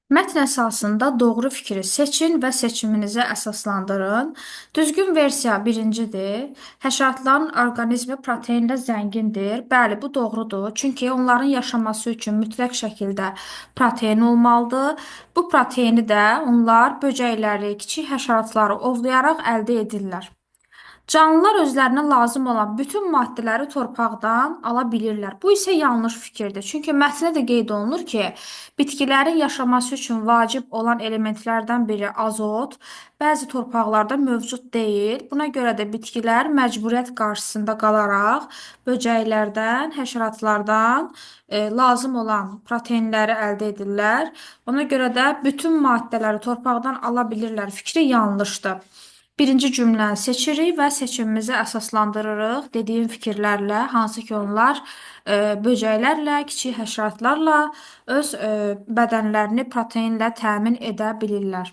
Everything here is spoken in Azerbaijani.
Mətn əsasında doğru fikri seçin və seçiminizi əsaslandırın. Düzgün versiya birincidir. Həşəratların orqanizmi proteinlə zəngindir. Bəli, bu doğrudur. Çünki onların yaşaması üçün mütləq şəkildə protein olmalıdır. Bu proteini də onlar böcəkləri, kiçik həşəratları ovlayaraq əldə edirlər. Canlılar özlərinə lazım olan bütün maddələri torpaqdan ala bilirlər. Bu isə yanlış fikirdir. Çünki mətndə də qeyd olunur ki, bitkilərin yaşaması üçün vacib olan elementlərdən biri azot, bəzi torpaqlarda mövcud deyil. Buna görə də bitkilər məcburiyyət qarşısında qalaraq böcəklərdən, həşəratlardan lazım olan proteinləri əldə edirlər. Ona görə də bütün maddələri torpaqdan ala bilirlər fikri yanlışdır. Birinci cümləni seçirik və seçimimizi əsaslandırırıq dediyim fikirlərlə, hansı ki onlar böcəklərlə, kiçik həşəratlarla öz bədənlərini proteinlə təmin edə bilirlər.